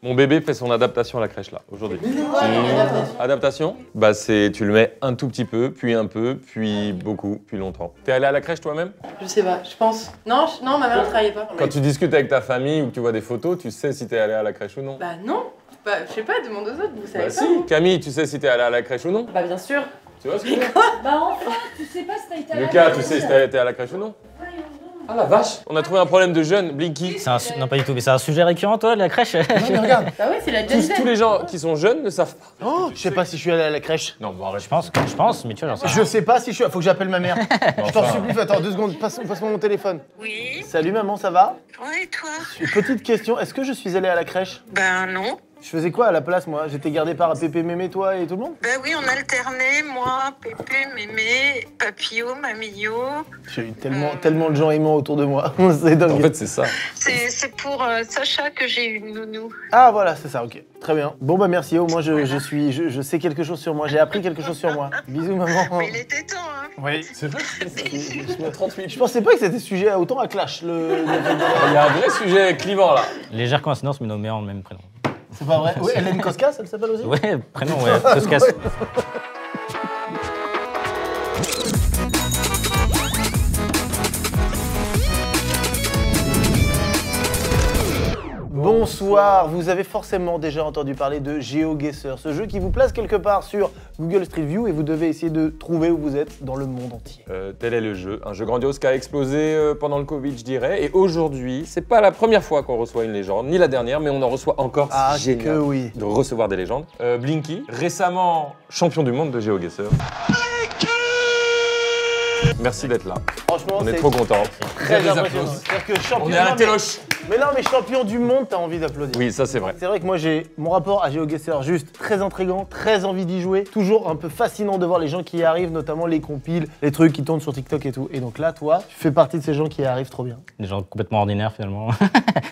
Mon bébé fait son adaptation à la crèche là, aujourd'hui. Adaptation? Bah tu le mets un tout petit peu, puis beaucoup, puis longtemps. T'es allé à la crèche toi-même? Je sais pas, je pense. Non, non, ma mère ne travaillait pas. Quand tu discutes avec ta famille ou que tu vois des photos, tu sais si t'es allé à la crèche ou non? Bah non, bah, je sais pas, demande aux autres, vous savez Bah pas. si, Camille, tu sais si t'es allé à la crèche ou non? Bah bien sûr. Tu vois ce que je veux dire? Bah enfin, tu sais pas si t'as été à la Lucas, crèche. tu sais si t'as été à la crèche ou non? Ah la vache! On a trouvé un problème de jeûne, Blinky. Non, pas du tout, mais c'est un sujet récurrent, toi, la crèche? Non, mais regarde. Bah ouais, c'est la Gen Z. Tous les gens qui sont jeunes ne savent pas. Oh, je sais pas si je suis allé à la crèche. Non, bon arrête. Je pense, mais tu vois, j'en sais Je sais pas si je suis. Faut que j'appelle ma mère. Je t'en enfin. supplie, attends 2 secondes. Passe-moi mon téléphone. Oui, Salut maman, ça va? ouais, et toi? Petite question, est-ce que je suis allé à la crèche? Ben non. Je faisais quoi à la place, moi? J'étais gardé par Pépé, Mémé, toi et tout le monde? Ben oui, on alternait, moi, Pépé, Mémé, Papillot, Mamillot. J'ai eu tellement de gens aimants autour de moi. C'est dingue. En fait, c'est ça. C'est pour Sacha que j'ai eu une nounou. Ah voilà, c'est ça, ok. Très bien. Bon bah merci, au moins je sais quelque chose sur moi. J'ai appris quelque chose sur moi. Bisous maman. Mais il était temps, hein. Oui. C'est vrai? Je pensais pas que c'était sujet autant à clash. Il y a un vrai sujet clivant là. Légère coïncidence, mais nos mères ont le même prénom. C'est pas vrai? Oui, Hélène Koskas, elle s'appelle aussi? Ouais, prénom, ouais, ça se casse. Bonsoir, vous avez forcément déjà entendu parler de GeoGuessr, ce jeu qui vous place quelque part sur Google Street View et vous devez essayer de trouver où vous êtes dans le monde entier. Tel est le jeu, un jeu grandiose qui a explosé pendant le Covid, je dirais. Et aujourd'hui, c'est pas la première fois qu'on reçoit une légende, ni la dernière, mais on en reçoit encore. Ah, C'est génial que oui. de recevoir des légendes. Blinky, récemment champion du monde de GeoGuessr. Merci d'être là. Franchement, On est c'est trop contents. très Des impressionnant. applaudissements. C'est-à-dire que champion... On est à la Non, mais- téloche. Mais non, mais champion du monde, t'as envie d'applaudir. Oui, ça c'est vrai. C'est vrai que moi j'ai mon rapport à GeoGuessr juste très intriguant, très envie d'y jouer, toujours un peu fascinant de voir les gens qui y arrivent, notamment les compiles, les trucs qui tournent sur TikTok et tout. Et donc là, toi, tu fais partie de ces gens qui y arrivent trop bien. Des gens complètement ordinaires, finalement.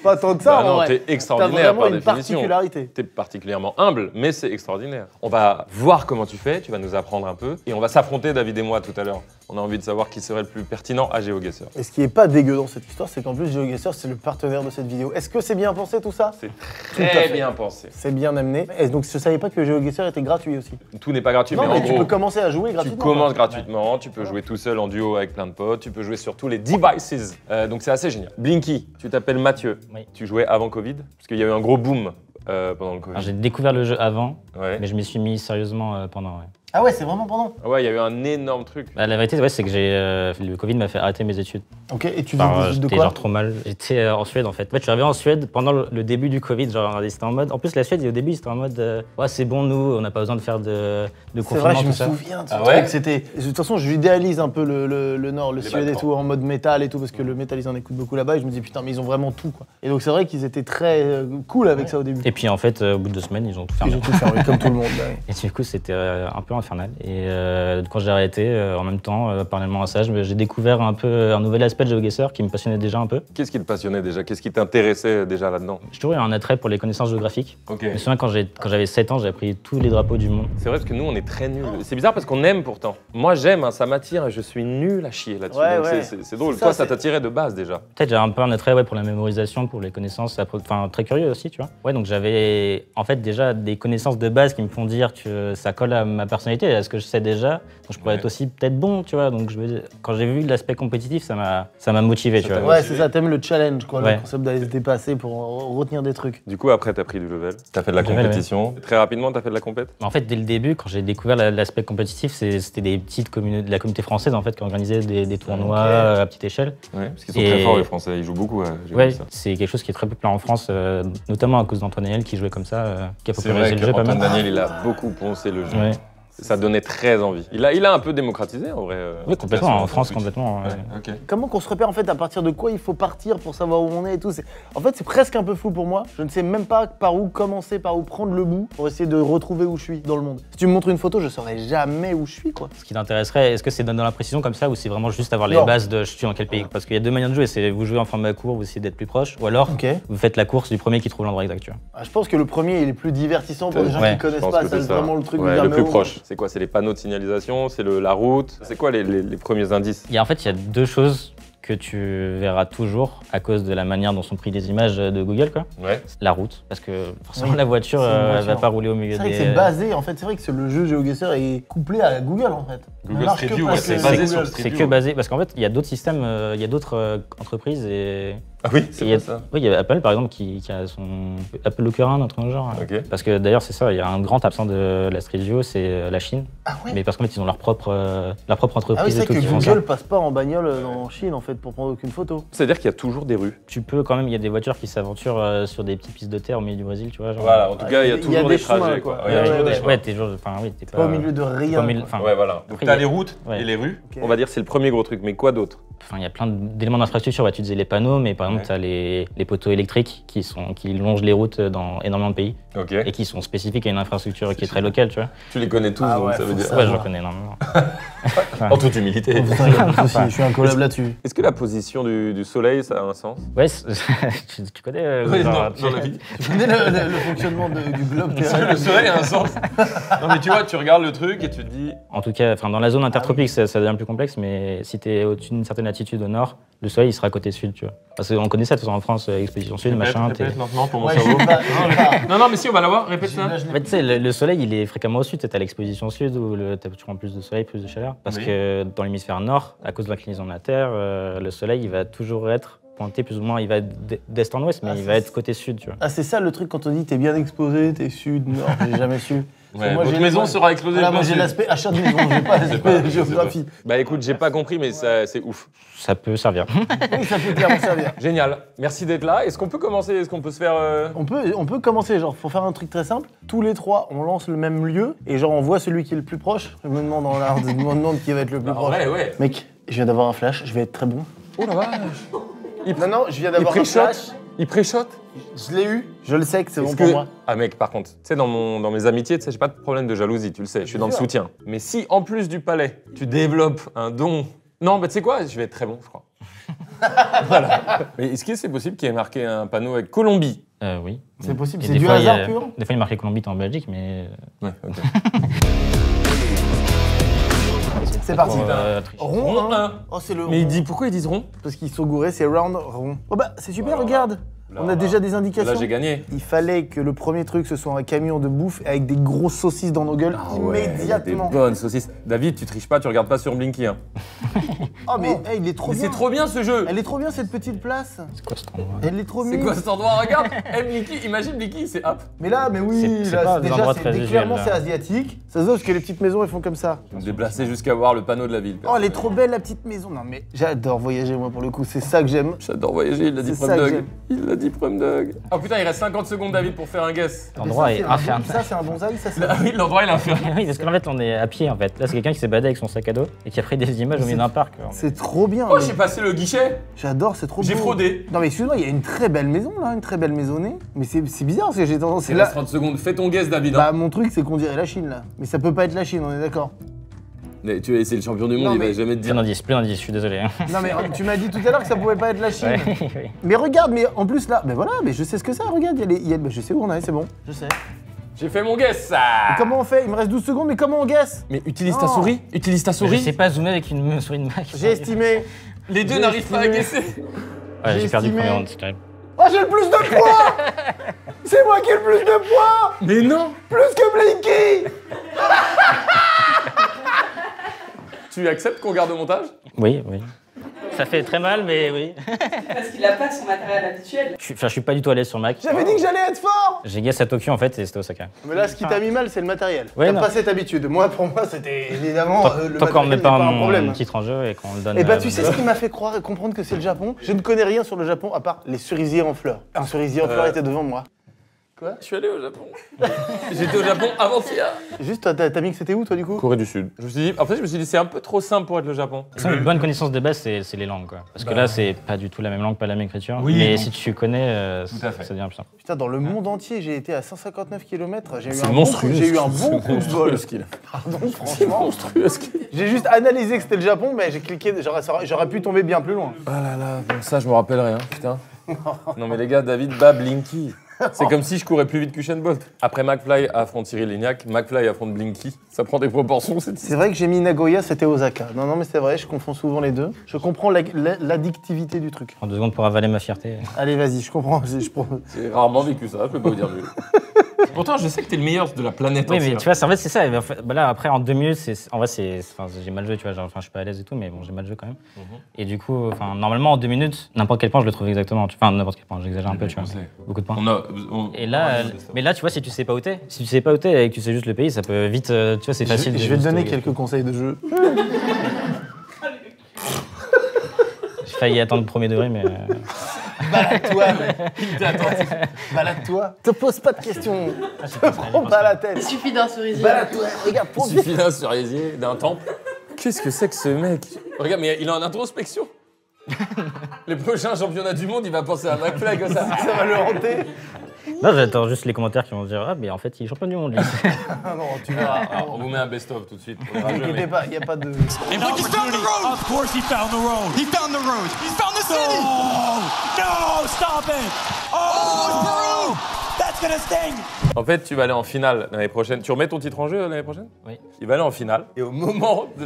Pas tant que ça, Bah en non, vrai. t'es T'as extraordinaire vraiment par une définition. particularité. T'es particulièrement humble, mais c'est extraordinaire. On va voir comment tu fais, tu vas nous apprendre un peu, et on va s'affronter, David et moi, tout à l'heure. On a envie de savoir qui serait le plus pertinent à GeoGuessr. Et ce qui est pas dégueu dans cette histoire, c'est qu'en plus GeoGuessr, c'est le partenaire de cette vidéo. Est-ce que c'est bien pensé tout ça? C'est Tout à très fait. bien pensé. C'est bien amené. Et donc je savais pas que GeoGuessr était gratuit aussi. Tout n'est pas gratuit, Non, mais mais en tu gros, peux commencer à jouer tu gratuitement. commences gratuitement, tu peux jouer tout seul en duo avec plein de potes, tu peux jouer sur tous les devices. Donc c'est assez génial. Blinky, tu t'appelles Mathieu. Oui. Tu jouais avant Covid, parce qu'il y a eu un gros boom pendant le Covid. Alors, j'ai découvert le jeu avant, Ouais. mais je m'y suis mis sérieusement pendant, ouais. Ah ouais, c'est vraiment pendant. Ah ouais, il y a eu un énorme truc. Bah, la vérité, ouais, c'est que le Covid m'a fait arrêter mes études. Ok, et tu Enfin, faisais des études de j'étais quoi? genre trop mal. J'étais en Suède en fait. En fait, je suis arrivé en Suède pendant le début du Covid. Genre, c'était en mode. En plus, la Suède, au début, c'était en mode. Ouais, c'est bon, nous, on n'a pas besoin de faire de C'est confinement, vrai, je tout me ça. souviens de ce Ah ouais truc. C'était. De toute façon, je idéalise un peu le Nord, le Les Suède et Balkans. tout, en mode métal et tout, parce que le métal, ils en écoutent beaucoup là-bas. Et je me dis, putain, mais ils ont vraiment tout, quoi. Et donc, c'est vrai qu'ils étaient très cool avec ça au début. Et puis en fait, au bout de 2 semaines, ils ont tout fermé. Ils ont tout fermé, comme tout le monde. Bah ouais. Et du coup, c'était un peu infernal. Et quand j'ai arrêté, en même temps, parallèlement à ça, j'ai découvert un peu un nouvel aspect de GeoGuessr qui me passionnait déjà un peu. Qu'est-ce qui te passionnait déjà? Qu'est-ce qui t'intéressait déjà là-dedans? J'ai toujours eu un attrait pour les connaissances géographiques. Ok. Je me souviens quand j'avais 7 ans, j'ai appris tous les drapeaux du monde. C'est vrai parce que nous on est très nuls. C'est bizarre parce qu'on aime pourtant. Moi j'aime, hein, ça m'attire et je suis nul à chier là-dessus. Ouais, Donc ouais. c'est drôle. Ça, Toi ça c'est- t'attirait de base déjà. Peut-être j'ai un peu un attrait pour la mémorisation, pour les connaissances, enfin très curieux aussi, tu vois. Ouais, donc j'avais en fait déjà des connaissances de base qui me font dire que ça colle à ma personnalité, à ce que je sais déjà. Donc je pourrais Ouais. être aussi peut-être bon, tu vois. Donc quand j'ai vu l'aspect compétitif, ça m'a motivé, tu Ça vois. t'a Ouais, c'est ça, t'aimes le challenge, quoi, Ouais. le concept d'aller se dépasser pour retenir des trucs. Du coup après t'as pris du level, t'as fait de la Level, compétition. Très rapidement t'as fait de la compète. En fait, dès le début, quand j'ai découvert l'aspect compétitif, c'était des petites communautés de la communauté française en fait qui organisaient des tournois Ok. à petite échelle. Ouais, parce qu'ils sont Et- très forts les Français, ils jouent beaucoup. J'ai Ouais, vu ça. c'est quelque chose qui est très populaire en France, notamment à cause d'Antoine Daniel qui jouait comme ça, qui a C'est popularisé vrai le jeu pas qu'Antoine mal. Daniel il a beaucoup poncé le jeu. Ouais. Ça donnait très envie. Il a un peu démocratisé en vrai. Oui, complètement, sur en France, Twitch. complètement. Ouais. Ouais, ok. Comment qu'on se repère en fait à partir de quoi il faut partir pour savoir où on est et tout. En fait, c'est presque un peu flou pour moi. Je ne sais même pas par où commencer, par où prendre le bout pour essayer de retrouver où je suis dans le monde. Si tu me montres une photo, je saurais jamais où je suis, quoi. Ce qui t'intéresserait, est-ce que c'est dans la précision comme ça ou c'est vraiment juste avoir les Non. bases de je suis dans quel pays? Parce qu'il y a 2 manières de jouer, c'est vous jouez en format court, vous essayez d'être plus proche, ou alors Ok. vous faites la course du premier qui trouve l'endroit exact. Tu vois. Ah, je pense que le premier, il est plus divertissant pour les gens Ouais, qui connaissent Je pense pas. que Ça, c'est c'est ça. vraiment le truc Ouais, du le plus Vermeer. proche. C'est quoi? C'est les panneaux de signalisation, c'est la route. C'est quoi les premiers indices? En fait, il y a 2 choses que tu verras toujours à cause de la manière dont sont prises les images de Google, quoi. Ouais. La route, parce que forcément Oui, la voiture, c'est une elle voiture. va pas rouler au milieu C'est vrai des... que c'est basé, en fait, c'est vrai que le jeu GeoGuessr est couplé à Google en fait. Google Ça marche Street que View, parce ouais, c'est que basé Google. sur Street C'est View, que ouais. basé, parce qu'en fait, il y a d'autres systèmes, il y a d'autres entreprises et... Ah oui, il c'est y a, pas ça. oui, il y a Apple par exemple qui a son Apple Looker 1, un truc dans le genre. Ok. Parce que d'ailleurs c'est ça, il y a un grand absent de la Street View, c'est la Chine. Ah ouais. Mais parce qu'en fait ils ont leur propre entreprise Ah oui, et c'est tout que qui font ça. Google passe pas en bagnole en Chine en fait pour prendre aucune photo. C'est-à-dire qu'il y a toujours des rues. Tu peux quand même, il y a des voitures qui s'aventurent sur des petites pistes de terre au milieu du Brésil, tu vois. Genre, Voilà, en tout cas, il y a toujours des chemins, trajets, quoi. quoi. Il y a Ouais, toujours ouais, des ouais. chemins. Ouais, t'es genre, enfin oui, t'es Pas au milieu de rien. pas au milieu- quoi. enfin, Ouais, voilà. Donc Après, t'as il y les a- routes ouais. et les rues. Ok. On va dire c'est le premier gros truc. Mais quoi d'autre? Enfin, il y a plein d'éléments d'infrastructure. Ouais, tu disais les panneaux, mais par exemple, Ouais. tu as les poteaux électriques qui longent les routes dans énormément de pays Ok. et qui sont spécifiques à une infrastructure qui est très locale, tu vois. Tu les connais tous, Ah donc ouais, ça veut faut dire. ça. Ouais, va. j'en connais énormément. En toute humilité. Oh, putain, y a pas de souci, je suis un collab là-dessus. Est-ce que la position du soleil, ça a un sens? Ouais, tu connais genre, tu- la vie. Tu connais le fonctionnement du globe terrestre? Le soleil a un sens. Non, mais tu vois, tu regardes le truc et tu te dis. En tout cas, enfin, dans la zone intertropique, ça devient plus complexe, mais si tu es au-dessus d'une certaine latitude au nord, le soleil il sera côté sud, tu vois. Parce qu'on connaît ça, de toute façon, en France, exposition sud, machin. Répète maintenant pour mon Ouais, je cerveau. sais pas, je sais pas. Non, non, mais si, on va l'avoir. Répète ça. Là, je l'ai En fait, tu sais, le soleil, il est fréquemment au sud. Tu as l'exposition sud où tu as toujours plus de soleil, plus de chaleur. Parce Oui. que dans l'hémisphère nord, à cause de l'inclinaison de la Terre, le soleil, il va toujours être pointé plus ou moins, il va être d'est en ouest, mais Ah, il c'est- va être côté sud, tu vois. Ah, c'est ça le truc quand on dit t'es bien exposé, t'es sud, nord, j'ai jamais su. Parce que Ouais, moi, votre j'ai- maison moi- sera explosée. Voilà, plein moi j'ai sud. l'aspect achat de maison, j'ai pas l'aspect géographie. Bah écoute, j'ai pas compris, mais c'est ouf. Ça peut servir. Oui, ça peut clairement servir. Génial. Merci d'être là. Est-ce qu'on peut commencer? Est-ce qu'on peut se faire. On peut commencer, genre, faut faire un truc très simple. Tous les trois, on lance le même lieu et genre on voit celui qui est le plus proche. Je me demande en l'art, je me demande qui va être le plus proche. Ouais, ouais. Mec, je viens d'avoir un flash, je vais être très bon. Oh la vache. Non, non, je viens Il d'avoir un pré-shot. flash. Il pré-shot. Je l'ai eu, je le sais que c'est bon Est-ce pour que- moi. Ah mec, par contre, tu sais, dans mes amitiés, tu sais, j'ai pas de problème de jalousie, tu le sais, je suis dans le sûr. soutien. Mais si, en plus du palais, tu développes un don... Non, bah tu sais quoi, je vais être très bon, je crois. Voilà. Mais est-ce que c'est possible qu'il y ait marqué un panneau avec Colombie? Oui. C'est possible, Et c'est des du fois, hasard pur. Des fois, il marquait Colombie, t'es en Belgique, mais. Ouais, ok. C'est parti. Tricher. Rond, Rond hein. un. Oh, c'est le Mais il rond. dit, pourquoi ils disent rond? Parce qu'ils sont gourés, c'est round, rond. Oh bah, c'est super, Voilà. regarde. Là, On a déjà des indications. Là, j'ai gagné. Il fallait que le premier truc, ce soit un camion de bouffe avec des grosses saucisses dans nos gueules immédiatement. Des bonnes saucisses. David, tu triches pas, tu regardes pas sur Blinky. Hein. Oh, mais hey, il est trop Mais bien. c'est trop bien ce jeu. Elle est trop bien cette petite place. C'est quoi cet endroit? Elle est trop C'est mignonne. quoi cet endroit? Regarde. Eh, Blinky, imagine Blinky, c'est hop. Mais là, mais oui, C'est là, pas des déjà, endroits très visuels, clairement, là. c'est asiatique. Ça se voit parce que les petites maisons, elles font comme ça. Je vais me déplacer jusqu'à voir le panneau de la ville. Oh, elle est trop belle, la petite maison. Non, mais j'adore voyager, moi, pour le coup. C'est ça que j'aime. J'adore voyager, il l'a dit C'est Prom ça que Dog. j'aime. Il l'a dit Prom Dog. Oh putain, il reste 50 secondes, David, pour faire un guess. L'endroit Mais est ça, c'est un infernal. bon- Ça, c'est un bonsaï, ça, c'est. Ah oui, l'endroit il est infernal. Oui, parce qu'en fait, on est à pied, en fait. Là, c'est quelqu'un qui s'est baladé avec son sac à dos et qui a pris des images au milieu d'un parc. C'est trop bien. Oh, mais j'ai passé le guichet. J'adore, c'est trop beau. J'ai fraudé. Non, mais excuse-moi, il y a une très belle maison, là, une très belle maisonnée. Mais c'est bizarre, parce que j'ai tendance. Il Là, reste 30 secondes. Fais ton guess, David. bah, mon truc, c'est qu'on dirait la Chine, là. Mais ça peut pas être la Chine, on est d'accord. Mais tu es, c'est le champion du monde, Non, il va mais- jamais te dire. Plein d'indices, je suis désolé. Non, mais tu m'as dit tout à l'heure que ça pouvait pas être la Chine. Ouais, oui. Mais regarde, mais en plus, là, ben voilà, mais je sais ce que c'est, regarde, bah, je sais où on est, c'est bon. Je sais. J'ai fait mon guess, ça. Et comment on fait? Il me reste 12 secondes, mais comment on guesse? Mais utilise ta Non. souris. Utilise ta Je souris. sais pas zoomer avec une souris de Mac. J'ai estimé. Les deux J'ai n'arrivent pas à estimé. guesser. Ouais, j'ai j'ai perdu le estimé. premier round, c'est terrible. Oh, j'ai le plus de points. C'est moi qui ai le plus de points. Mais non. Plus que Blinky. Tu acceptes qu'on garde au montage? Oui, oui. Ça fait très mal, mais oui. Parce qu'il a pas son matériel habituel. Je suis pas du tout à l'aise sur Mac. J'avais dit que j'allais être fort. J'ai guess à Tokyo, en fait, et c'était Osaka. Mais là, ce qui t'a mis mal, c'est le matériel. Ouais, T'as non. pas cette habitude. Moi, pour moi, c'était évidemment le Tant qu'on matériel met n'est pas un problème. mon titre en jeu et qu'on le donne. Et bah tu sais ce qui m'a fait croire et comprendre que c'est le Japon? Je ne connais rien sur le Japon à part les cerisiers en fleurs. Un cerisier en fleurs était devant moi. Quoi? Je suis allé au Japon. J'étais au Japon avant-hier. Juste, toi, t'as mis que c'était où toi du coup? Corée du Sud. Je me suis dit, en fait, je me suis dit, c'est un peu trop simple pour être le Japon. Une bonne connaissance de base, c'est les langues, quoi. Parce que là, c'est pas du tout la même langue, pas la même écriture. Oui, mais bon. si tu connais, Tout à fait. ça devient plus simple. Putain, dans le monde entier, j'ai été à 159 km. J'ai eu C'est un monstrueux. bon, j'ai eu un bon coup de bol. ce qu'il a. Pardon, C'est franchement. monstrueux ce qu'il a. J'ai juste analysé que c'était le Japon, mais j'ai cliqué, j'aurais pu tomber bien plus loin. Ah là là, bon, ça je me rappellerai, hein, putain. Non mais les gars, David bat Blinky. C'est comme si je courais plus vite qu'Usain Bolt. Après McFly affronte Cyril Lignac, McFly affronte Blinky. Ça prend des proportions, C'est vrai que j'ai mis Nagoya, c'était Osaka. Non, mais c'est vrai, je confonds souvent les deux. Je comprends l'addictivité du truc. En 2 secondes pour avaler ma fierté. Allez, vas-y, je comprends. J'ai rarement vécu ça, je peux pas vous dire mieux. Pourtant, je sais que t'es le meilleur de la planète Oui, entière. mais tu vois, en fait, c'est ça. En fait, là, après, en 2 minutes, en vrai, j'ai mal joué, tu vois. Genre, je suis pas à l'aise et tout, mais bon, j'ai mal joué quand même. Et du coup, normalement, en 2 minutes, n'importe quel point, je le trouve exactement. Enfin, n'importe quel point, j'exagère un peu, tu vois. Beaucoup de points. Et là, mais là, tu vois, si tu sais pas où t'es, et que tu sais juste le pays, ça peut vite, tu vois, c'est facile. Je vais te donner quelques conseils de jeu. J'ai failli attendre le premier degré, mais. Balade-toi, mec. Balade-toi. Te pose pas de questions. Te prends pas la tête. Il suffit d'un cerisier. Balade-toi. Regarde, Il suffit d'un cerisier, d'un temple. Qu'est-ce que c'est que ce mec? Regarde, mais il est en introspection. Les prochains championnats du monde, il va penser à McFly comme ça. ça va le hanter. Non, j'attends juste les commentaires qui vont dire ah mais en fait il est champion du monde lui. Ah non, tu verras. Alors, on vous met un best-of tout de suite. Ne t'inquiétez pas, il n'y a pas de... And when he found the road! Of course he found the road. He found the road. He found the city! No! Stop it! Oh, Peru! That's gonna sting! En fait, tu vas aller en finale l'année prochaine. Tu remets ton titre en jeu l'année prochaine? Oui. Il va aller en finale. Et au moment de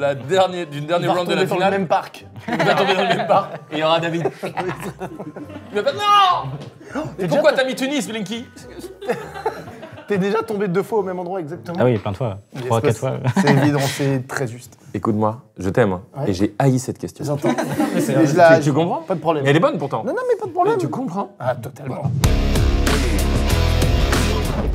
d'une dernière round de la dans le finale, même parc. il va tomber dans le même parc et il y aura David. Il va faire non! Et pourquoi t'as mis Tunis, Blinky? T'es déjà tombé 2 fois au même endroit exactement. Ah oui, plein de fois. 3, 4 fois. C'est évident, c'est très juste. Écoute-moi, je t'aime hein, Ouais. et j'ai haï cette question. J'entends. Tu comprends? Pas de problème. Mais elle est bonne pourtant. Non, mais pas de problème. Mais tu comprends? Ah, totalement.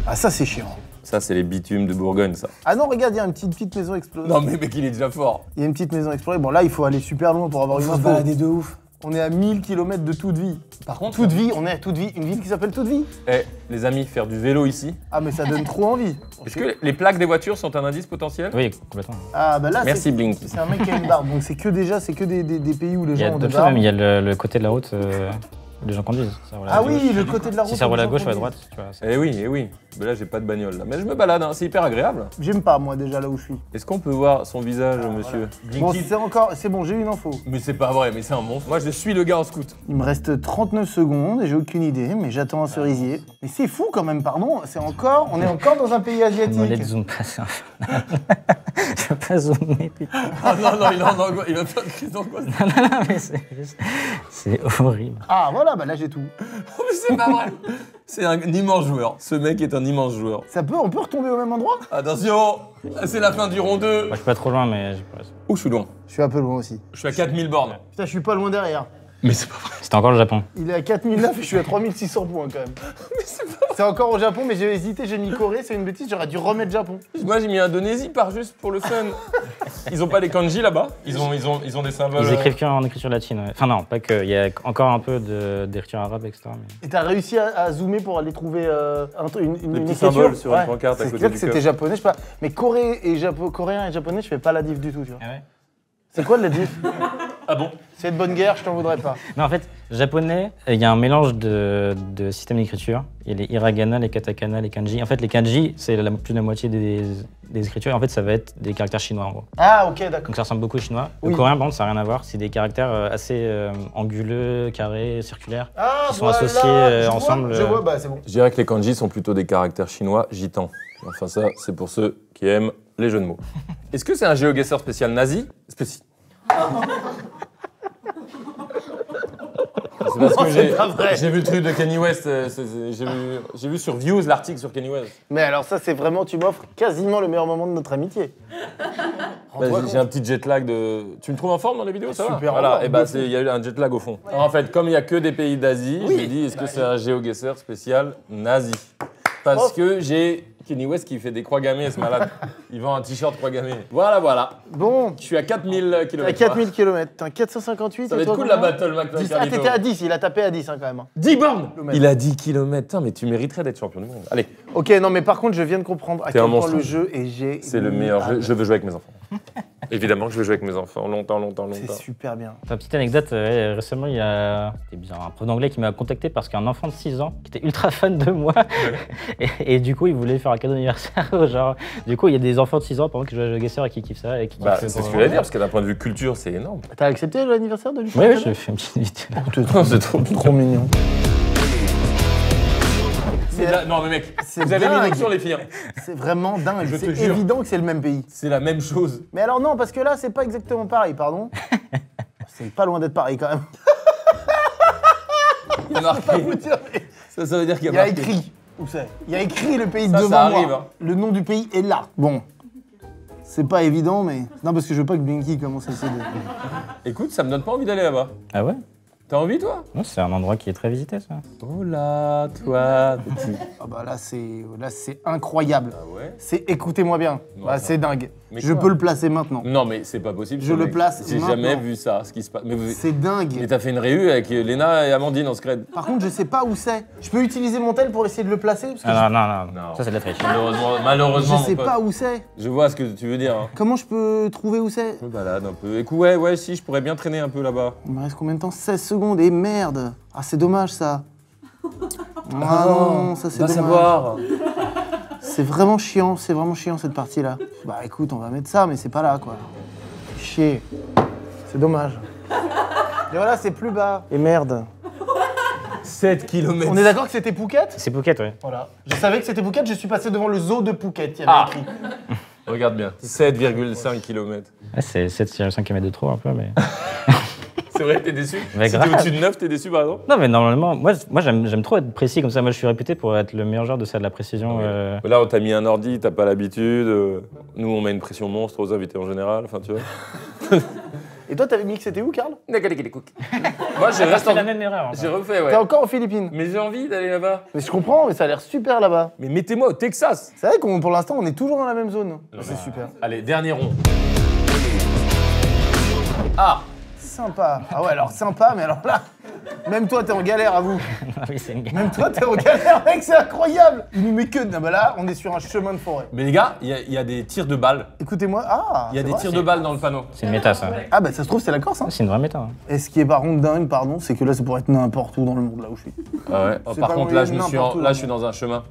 Ah, ça, c'est chiant. Ça, c'est les bitumes de Bourgogne, ça. Ah non, regarde, il y a une petite maison explorée. Non, mais mec, il est déjà fort. Il y a une petite maison explorée. Bon, là, il faut aller super loin pour avoir une info. Balader de ouf. On est à 1000 km de toute vie. Par contre, Toute vie, on est à toute vie. Une ville qui s'appelle Toute Vie. Eh, les amis, faire du vélo ici. Ah, mais ça donne trop envie. Est-ce que les plaques des voitures sont un indice potentiel? Oui, complètement. Ah, bah là, Merci, Blinky. c'est un mec qui a une barbe. Donc, c'est que des pays où les Il y a gens ont deux des choses barbes. même, il y a le côté de la route où les gens conduisent. Ça roule à Ah gauche. oui, le côté de la route. Si ça roule à où les gauche gens ou à conduisent. droite, tu vois. c'est- Eh oui. Mais là, j'ai pas de bagnole. Là. Mais je me balade, hein. C'est hyper agréable. J'aime pas, moi, déjà, là où je suis. Est-ce qu'on peut voir son visage, monsieur? Bon, Blinky. c'est bon, j'ai une info. Mais c'est pas vrai, mais c'est un monstre. Moi, je suis le gars en scout. Il me reste 39 secondes et j'ai aucune idée, mais j'attends un cerisier. Mais c'est fou quand même, pardon. On est encore dans un pays Mollet asiatique. zoom pas, c'est infernal. Je veux pas zoomer, putain. Ah non, il est en angoisse. Il va faire une crise d'angoisse. Non, mais c'est horrible. Ah voilà, bah là j'ai tout. Oh, mais c'est pas vrai. C'est un immense joueur. Ce mec est un immense joueur. On peut retomber au même endroit? Attention, c'est la fin du rond 2. Moi, je suis pas trop loin, mais j'ai pas. Oh, je suis loin. Je suis un peu loin aussi. Je suis à 4000 bornes. Putain, je suis pas loin derrière. Mais c'est pas vrai. C'était encore le Japon. Il est à 4009 et je suis à 3600 points quand même. C'est encore au Japon, mais j'ai hésité, j'ai mis Corée, c'est une bêtise, j'aurais dû remettre Japon. Moi, j'ai mis Indonésie par juste pour le fun. Ils ont pas les kanji là-bas? Ils ont des symboles. Ils écrivent qu'en écriture latine. Ouais. Enfin non, pas que. Il y a encore un peu d'écriture arabe, etc. Mais... Et t'as réussi à zoomer pour aller trouver une petits écriture? symboles sur une pancarte à C'est côté clair du que c'était cœur. japonais, je sais pas. Mais coréen et japonais, je fais pas la diff du tout, tu vois. Ah ouais. C'est quoi la diff? Ah bon? C'est de bonne guerre, je t'en voudrais pas. Non, en fait, japonais, il y a un mélange de systèmes d'écriture. Il y a les hiragana, les katakana, les kanji. En fait, les kanji, c'est plus de la moitié des écritures. En fait, ça va être des caractères chinois, en gros. Ah, ok, d'accord. Donc ça ressemble beaucoup au chinois. Oui. Le coréen, par contre, ça n'a rien à voir. C'est des caractères assez anguleux, carrés, circulaires. Ah, Qui sont associés ensemble. Je vois, bah c'est bon. Je dirais que les kanji sont plutôt des caractères chinois gitans. Enfin, ça, c'est pour ceux qui aiment les jeux de mots. Est-ce que c'est un GeoGuessr spécial nazi? C'est parce que c'est pas vrai. j'ai vu le truc de Kanye West. J'ai vu sur Views l'article sur Kanye West. Mais alors ça, c'est vraiment, tu m'offres quasiment le meilleur moment de notre amitié. Bah, j'ai un petit jet lag de. Tu me trouves en forme dans les vidéos, ça va? Super en Voilà, forme, et bah de fou. il y a eu un jet lag au fond. En fait, comme il n'y a que des pays d'Asie, je me dis est-ce que c'est un GeoGuessr spécial nazi? Parce que j'ai Kanye West qui fait des croix gammées, ce malade. Il vend un t-shirt croix gammée. Voilà. Bon, Je suis à 4000 km. à 4000 km, t'as un 458. Ça va et être toi, cool la combien? battle, McFly 10. Ah, t'étais à 10, il a tapé à 10 hein, quand même. 10 bornes. Kilomètres. Il a 10 km. Putain, mais tu mériterais d'être champion du monde. Allez, Ok, non, mais par contre, je viens de comprendre à T'es un quel point monstre. le jeu est génial. c'est le meilleur jeu. Je veux jouer avec mes enfants. Évidemment que je veux jouer avec mes enfants. Longtemps. C'est super bien. Enfin, petite anecdote, récemment, il y a c'était bizarre, un prof d'anglais qui m'a contacté parce qu'un enfant de 6 ans qui était ultra fan de moi et du coup, il voulait faire un cadeau d'anniversaire. Genre, du coup, il y a des enfants de 6 ans pendant que je joue à GeoGuessr et qui kiffent ça. Et qui Bah, kiffent c'est ce pour- que j'allais dire, parce que d'un point de vue culture, c'est énorme. T'as accepté l'anniversaire de lui? Oui, je fais une petite vidéo. C'est trop Trop mignon. Non mais mec, c'est vous avez mis dingue. une sur les filles. Hein. C'est vraiment dingue. Je te C'est jure. évident que c'est le même pays. C'est la même chose. Mais alors non, parce que là, c'est pas exactement pareil, pardon. C'est pas loin d'être pareil quand même. Il y a Je peux pas marqué. vous dire, mais Ça veut dire qu'il y a il y a marqué. écrit. Où c'est? Il y a écrit le pays Ça, devant ça moi. arrive, hein. Le nom du pays est là. Bon. C'est pas évident, mais... Non, parce que je veux pas que Blinky commence à essayer de... Écoute, ça me donne pas envie d'aller là-bas. Ah ouais? T'as envie toi? Non, c'est un endroit qui est très visité, ça. Oh là, toi, petit. Ah bah là, c'est incroyable. Ah ouais? C'est... Écoutez-moi bien. Non, Bah, ça- c'est dingue. Mais Je quoi peux le placer maintenant. Non mais c'est pas possible. Je ce le mec. place J'ai maintenant. jamais vu ça, ce qui se passe. Mais, C'est dingue. mais t'as fait une réu avec Léna et Amandine en scred. Par contre, je sais pas où c'est. Je peux utiliser mon tel pour essayer de le placer parce que Ah non, non, Non. non. Ça, c'est de la triche. Malheureusement, je sais mon pote. pas où c'est. Je vois ce que tu veux dire. Hein. Comment je peux trouver où c'est? Je me balade un peu. Écoute, ouais, si, je pourrais bien traîner un peu là-bas. Il me reste combien de temps? 16 secondes. Et merde. Ah, c'est dommage ça. Ah non, ça c'est Va dommage. savoir. C'est vraiment chiant cette partie-là. Bah écoute, on va mettre ça, mais c'est pas là quoi. Chier. C'est dommage. Et voilà, c'est plus bas. Et merde. 7 km. On est d'accord que c'était Phuket? C'est Phuket, ouais. Voilà. Je savais que c'était Phuket, je suis passé devant le zoo de Phuket, il y avait Ah. écrit. Regarde bien. 7,5 km. Ouais, c'est 7,5 km de trop, un peu, mais. C'est vrai, t'es déçu? Mais Si grave. t'es au-dessus de 9, t'es déçu par exemple? Non, mais normalement, moi j'aime trop être précis comme ça. Moi, je suis réputé pour être le meilleur joueur de ça, de la précision. Là, on t'a mis un ordi, t'as pas l'habitude. Nous, on met une pression monstre aux invités en général. Enfin, tu vois. Et toi, t'avais mis que c'était où, Karl? Moi, j'ai resté C'est en... la même erreur. J'ai refait, ouais. T'es encore aux Philippines. Mais j'ai envie d'aller là-bas. Mais je comprends, mais ça a l'air super là-bas. Mais mettez-moi au Texas. C'est vrai qu'on, pour l'instant, on est toujours dans la même zone. C'est super. Allez, dernier rond. Ah, Sympa. Ah ouais, alors sympa, mais alors là, même toi, t'es en galère, à vous. Oui, c'est une guerre. Même toi, t'es en galère, mec, c'est incroyable. Il nous met que... Non, bah là, on est sur un chemin de forêt. mais les gars, il y a des tirs de balles. Écoutez-moi, ah. Il y a c'est des vrai. tirs de balles dans le panneau. C'est une méta, ça. Ah bah ça se trouve, c'est la Corse, hein. C'est une vraie méta. Hein. Et ce qui est par contre dingue, pardon, c'est que là, ça pourrait être n'importe où dans le monde, là où je suis. Ah ouais. C'est Par pas contre, moyen là, je me suis n'importe où, là, hein. je suis dans un chemin.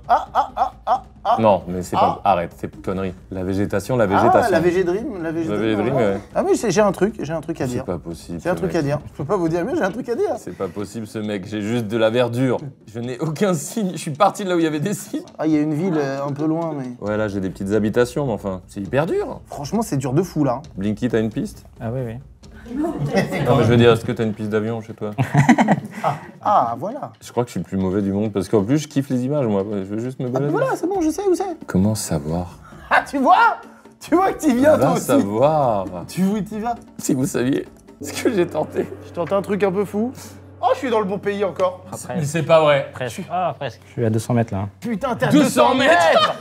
Ah. Non, mais c'est pas. Ah. Arrête, c'est connerie. La végétation, la Ah, végétation. la VG Dream, la VG La Dream. VG Dream, voilà. ouais. Ah oui, j'ai un truc à C'est dire. pas possible. J'ai un ce truc mec. à dire. Je peux pas vous dire mieux, j'ai un truc à dire. C'est pas possible, ce mec. J'ai juste de la verdure. Je n'ai aucun signe. Je suis parti de là où il y avait des signes. Ah, il y a une ville un peu loin, mais... Ouais, là, j'ai des petites habitations, mais enfin, c'est hyper dur. Franchement, c'est dur de fou, là. Blinky, t'as une piste? Ah oui, oui. Non, mais je veux dire, est-ce que t'as une piste d'avion chez toi? Ah, voilà. Je crois que je suis le plus mauvais du monde parce qu'en plus, je kiffe les images, moi. Je veux juste me Ah, bah balader. voilà, c'est bon, je sais où c'est. Comment savoir? Ah, tu vois? Tu vois que t'y viens, toi Va aussi. savoir. Tu vois où t'y vas? Si vous saviez ce que j'ai tenté. Je tente un truc un peu fou. Oh, je suis dans le bon pays encore. Après, c'est pas vrai. presque. Ah, presque. Je suis à 200 mètres, là. Putain, t'es à 200 200 mètres.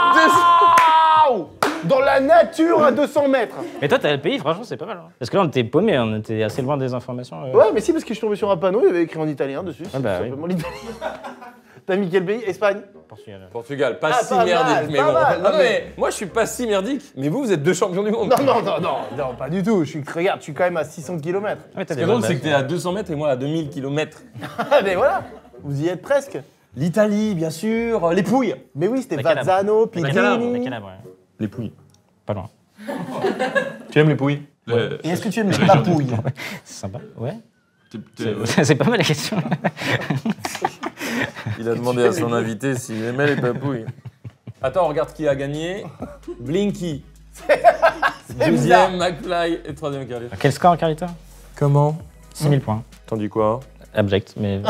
Waouh! Dans la nature à 200 mètres. Mais toi, t'as le pays, franchement, c'est pas mal. Hein. Parce que là, on était paumés, on était assez loin des informations. Ouais, mais si, parce que je suis tombé sur un panneau, il y avait écrit en italien dessus. Ah bah c'est oui. simplement l'Italie. T'as mis quel pays? Espagne? Portugal. Portugal, pas Ah, si pas merdique, mal, mais pas bon. mal. Non, Non, mais moi, je suis pas si merdique. Mais vous êtes deux champions du monde. Non, pas du tout. Regarde, je suis quand même à 600 km. Ah, mais t'as Ce qui des est drôle, bonnes c'est que bases. t'es à 200 mètres et moi à 2000 km. Mais voilà, vous y êtes presque. L'Italie, bien sûr. Les pouilles. Mais oui, c'était La Calabre. Vazzano, La Pigrini. Calabre, ouais. Les pouilles. Pas loin. Tu aimes les pouilles? Et est-ce que tu aimes les papouilles? C'est sympa. Ouais. C'est pas mal la question. Il a demandé à son invité s'il aimait les papouilles. Attends, regarde qui a gagné. Blinky. Deuxième, McFly et troisième Carly. Quel score, Carlita? Comment? 6000 points. T'en dis quoi? Abject, mais.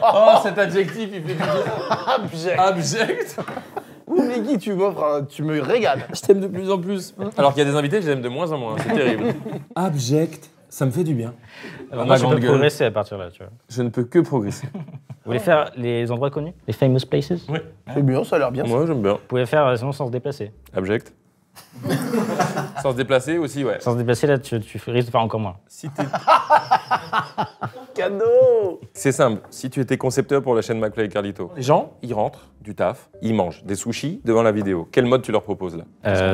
Oh, cet adjectif, il fait du bien. Abject. Abject. Mais qui tu m'offres, tu me régales. Je t'aime de plus en plus. Alors qu'il y a des invités, je les aime de moins en moins. C'est terrible. Abject, ça me fait du bien. Alors, Ma moi, je grande peux gueule. progresser à partir de là, tu vois. Je ne peux que progresser. Vous voulez faire les endroits connus? Les famous places? Oui. C'est bien, ça a l'air bien. Moi, j'aime bien. Vous pouvez faire sinon sans se déplacer. Abject. Sans se déplacer aussi, ouais. Sans se déplacer, là, tu risques de faire encore moins. Si t'es- Cadeau. C'est simple, si tu étais concepteur pour la chaîne McFly et Carlito, les gens, ils rentrent du taf, ils mangent des sushis devant la vidéo. Quel mode tu leur proposes là?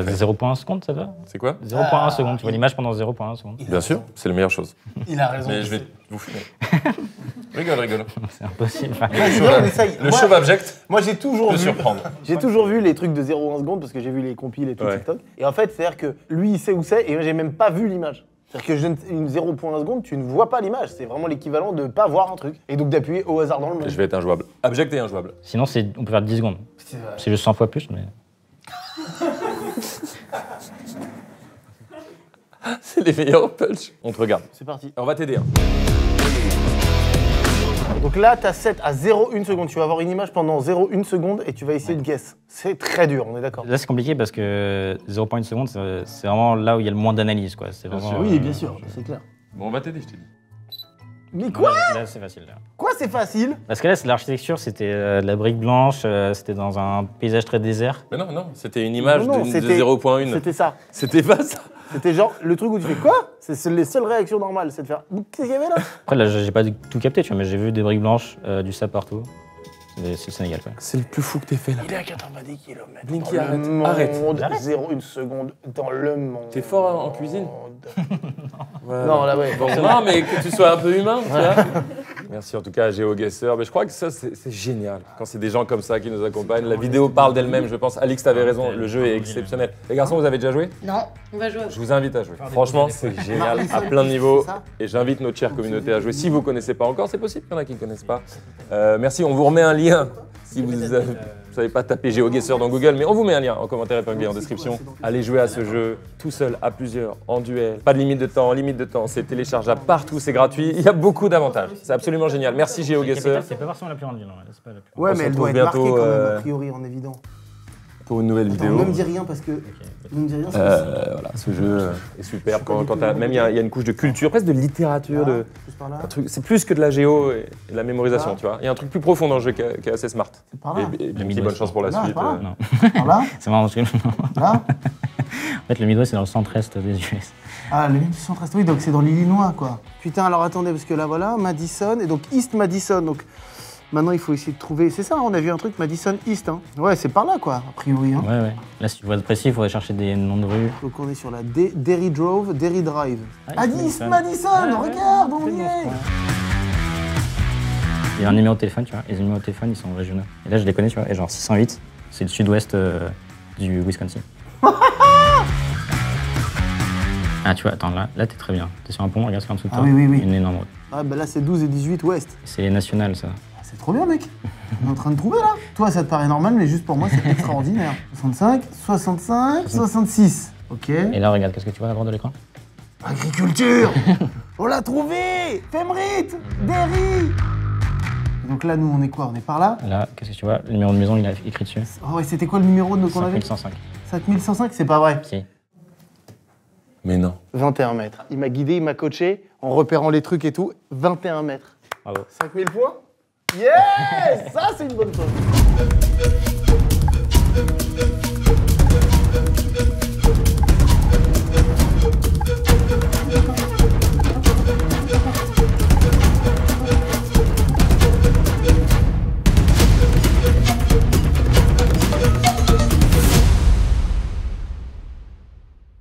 0,1 seconde, ça va? C'est quoi? 0,1 seconde. Tu vois l'image pendant 0,1 seconde. Bien sûr, c'est la meilleure chose. Il a raison. Mais je vais vous fumer. Rigole. C'est impossible. Enfin, Vas-y, viens, on essaye. Le Moi- chauve abject Moi, j'ai toujours peut vu. surprendre. J'ai toujours vu les trucs de 0,1 seconde parce que j'ai vu les compiles et tout Ouais. TikTok. Et en fait, c'est-à-dire que lui, il sait où c'est et moi, j'ai même pas vu l'image. C'est-à-dire que une 0,1 seconde, tu ne vois pas l'image. C'est vraiment l'équivalent de pas voir un truc. Et donc d'appuyer au hasard dans le monde. Je vais être injouable. Abject et injouable. Sinon, on peut faire 10 secondes. C'est juste 100 fois plus, mais. C'est les meilleurs punch. On te regarde. C'est parti. On va t'aider. Hein. Donc là, t'as 7 à 0,1 seconde. Tu vas avoir une image pendant 0,1 seconde et tu vas essayer de guess. C'est très dur, on est d'accord. Là, c'est compliqué parce que 0,1 seconde, c'est vraiment là où il y a le moins d'analyse, quoi. C'est vraiment. Oui, bien sûr, c'est clair. Bon, on va t'aider, je t'ai dit. Mais quoi? Là, c'est facile. Là. Quoi, c'est facile? Parce que là, l'architecture, c'était de la brique blanche, c'était dans un paysage très désert. Mais non, c'était une image Non, de c'était- 0,1. C'était ça. C'était pas ça. C'était genre le truc où tu fais quoi? C'est les seules réactions normales, c'est de faire qu'est-ce qu'il y avait là? Après, là, j'ai pas tout capté, tu vois, mais j'ai vu des briques blanches, du sable partout. C'est le Sénégal, quoi. C'est le plus fou que t'aies fait là. Il est à 90 km. Blinky, dans arrête. le monde, Arrête. 0,1 seconde dans le monde. T'es fort en cuisine? Voilà. Non, là, ouais. Bon, non, mais que tu sois un peu humain, tu vois. Merci en tout cas à GeoGuessr. Mais je crois que ça, c'est génial. Quand c'est des gens comme ça qui nous accompagnent. La vidéo parle d'elle-même, je pense. Alix, t'avais raison, le jeu est exceptionnel. Les garçons, vous avez déjà joué? Non, on va jouer. Je vous invite à jouer. Franchement, c'est génial à plein de niveaux. Et j'invite notre chère communauté à jouer. Si vous ne connaissez pas encore, c'est possible qu'il y en a qui ne connaissent pas. Merci, on vous remet un lien. Si vous ne savez pas taper GeoGuessr dans Google, mais on vous met un lien en commentaire épinglé en description. Allez jouer à ce jeu tout seul, à plusieurs, en duel. Pas de limite de temps, c'est téléchargeable partout, c'est gratuit. Il y a beaucoup d'avantages. C'est absolument génial. Merci GeoGuessr C'est pas forcément la plus grande ville, c'est pas la plus grande. Ouais, On mais se elle doit être retrouve marquée bientôt, quand même, a priori, en évident. pour une nouvelle Attends, vidéo. ne me dis rien parce que. Ne me dis rien, c'est Voilà, ce jeu est super. Même il y a une couche de culture, presque de littérature, de. Plus par là. Un truc, c'est plus que de la géo et de la mémorisation, tu vois. Il y a un truc plus profond dans le jeu qui est assez smart. C'est par là. Et Blinky, bonne chance pour la Non, suite. par là. Non. Par là. C'est marrant parce que. Là. En fait, le Midwest, c'est dans le centre-est des US. Ah, le ligne du centre-est, oui, donc c'est dans l'Illinois, quoi. Putain, alors attendez, parce que là, voilà, Madison, et donc East Madison, donc maintenant il faut essayer de trouver, c'est ça, on a vu un truc, Madison East, hein. Ouais, c'est par là, quoi, a priori, hein. Ouais. Là, si tu veux être précis, il faudrait chercher des noms de rues. Donc on est sur la Derry Drive. Ah, East Madison, regarde, on y est. Il y a un numéro de téléphone, tu vois. Et les numéros de téléphone, ils sont régionaux. Et là, je les connais, tu vois. Et genre 608, c'est le sud-ouest du Wisconsin. Ah, tu vois, attends, là t'es très bien. T'es sur un pont, regarde ce qu'il y a en dessous de toi. Oui. Une énorme route. Ah, bah là, c'est 12 et 18 ouest. C'est les nationales, ça. Ah, c'est trop bien, mec. On est en train de trouver, là. Toi, ça te paraît normal, mais juste pour moi, c'est extraordinaire. 65, 66. Ok. Et là, regarde, qu'est-ce que tu vois à droite de l'écran? Agriculture. On l'a trouvé. Femrit, Derry. Donc là, nous, on est quoi? On est par là. Là, qu'est-ce que tu vois? Le numéro de maison, il a écrit dessus. Oh, ouais, c'était quoi le numéro qu'on avait? 5105. 5105, c'est pas vrai. Si. Mais non. 21 mètres. Il m'a guidé, il m'a coaché en repérant les trucs et tout. 21 mètres. Bravo. 5000 points. Yes. Ça, c'est une bonne chose.